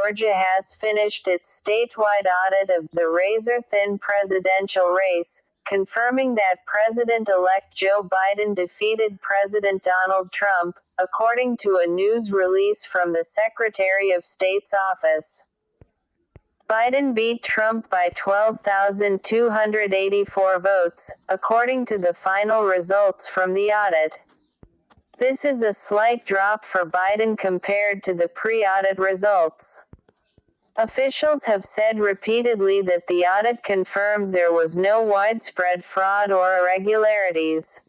Georgia has finished its statewide audit of the razor-thin presidential race, confirming that President-elect Joe Biden defeated President Donald Trump, according to a news release from the Secretary of State's office. Biden beat Trump by 12,284 votes, according to the final results from the audit. This is a slight drop for Biden compared to the pre-audit results. Officials have said repeatedly that the audit confirmed there was no widespread fraud or irregularities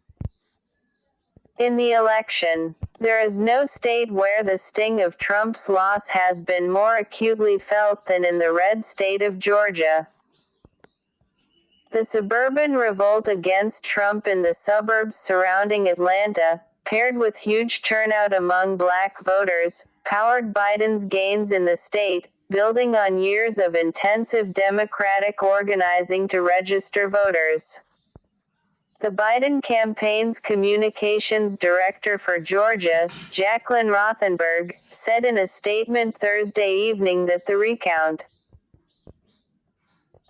in the election. There is no state where the sting of Trump's loss has been more acutely felt than in the red state of Georgia. The suburban revolt against Trump in the suburbs surrounding Atlanta, paired with huge turnout among black voters, powered Biden's gains in the state, building on years of intensive Democratic organizing to register voters. The Biden campaign's communications director for Georgia, Jacqueline Rothenberg, said in a statement Thursday evening that the recount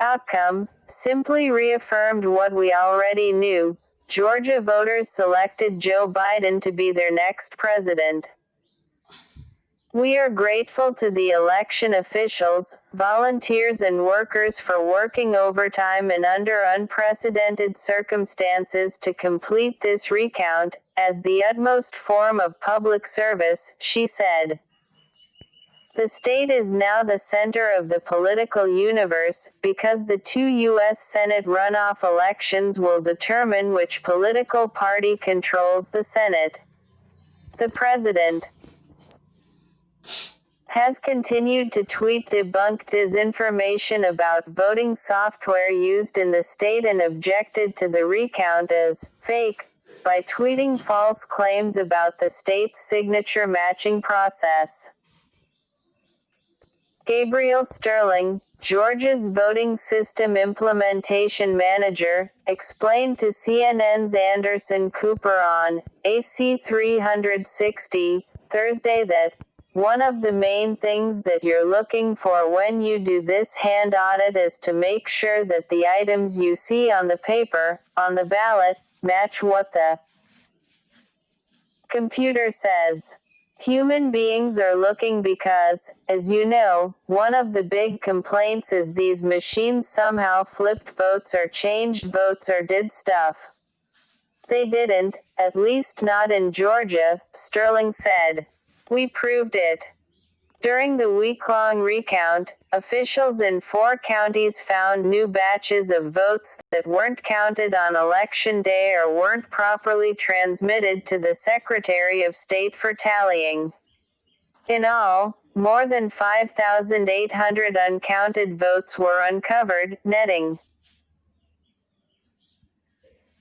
outcome simply reaffirmed what we already knew. Georgia voters selected Joe Biden to be their next president. We are grateful to the election officials, volunteers and workers for working overtime and under unprecedented circumstances to complete this recount, as the utmost form of public service, she said. The state is now the center of the political universe, because the 2 U.S. Senate runoff elections will determine which political party controls the Senate. The president has continued to tweet debunked disinformation about voting software used in the state and objected to the recount as fake by tweeting false claims about the state's signature matching process. Gabriel Sterling, Georgia's voting system implementation manager, explained to CNN's Anderson Cooper on AC 360 Thursday that one of the main things that you're looking for when you do this hand audit is to make sure that the items you see on the paper, on the ballot, match what the computer says. Human beings are looking because, as you know, one of the big complaints is these machines somehow flipped votes or changed votes or did stuff. They didn't, at least not in Georgia, Sterling said. We proved it. During the week-long recount, officials in 4 counties found new batches of votes that weren't counted on Election Day or weren't properly transmitted to the Secretary of State for tallying. In all, more than 5,800 uncounted votes were uncovered, netting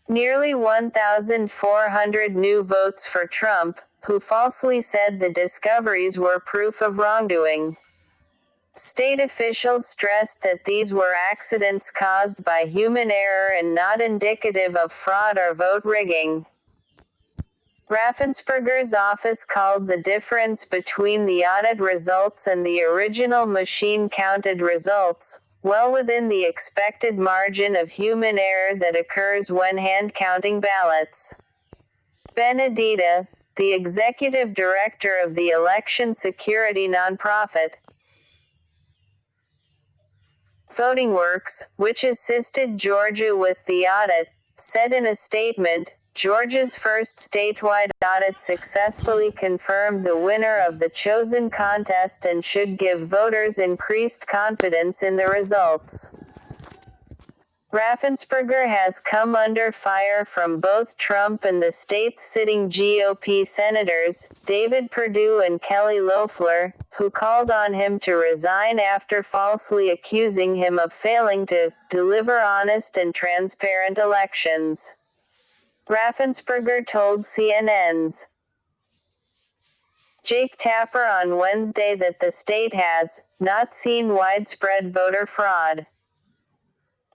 nearly 1,400 new votes for Trump, who falsely said the discoveries were proof of wrongdoing. State officials stressed that these were accidents caused by human error and not indicative of fraud or vote rigging. Raffensperger's office called the difference between the audit results and the original machine-counted results well within the expected margin of human error that occurs when hand-counting ballots. Benedita, the executive director of the election security nonprofit VotingWorks, which assisted Georgia with the audit, said in a statement, Georgia's first statewide audit successfully confirmed the winner of the chosen contest and should give voters increased confidence in the results. Raffensperger has come under fire from both Trump and the state's sitting GOP senators, David Perdue and Kelly Loeffler, who called on him to resign after falsely accusing him of failing to deliver honest and transparent elections. Raffensperger told CNN's Jake Tapper on Wednesday that the state has not seen widespread voter fraud.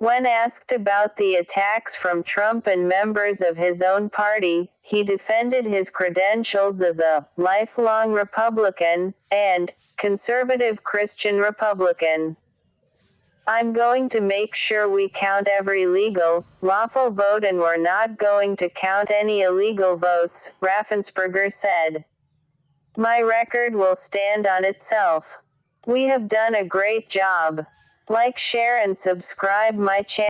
When asked about the attacks from Trump and members of his own party, he defended his credentials as a lifelong Republican and conservative Christian Republican. I'm going to make sure we count every legal, lawful vote, and we're not going to count any illegal votes, Raffensperger said. My record will stand on itself. We have done a great job. Like, share, and subscribe my channel.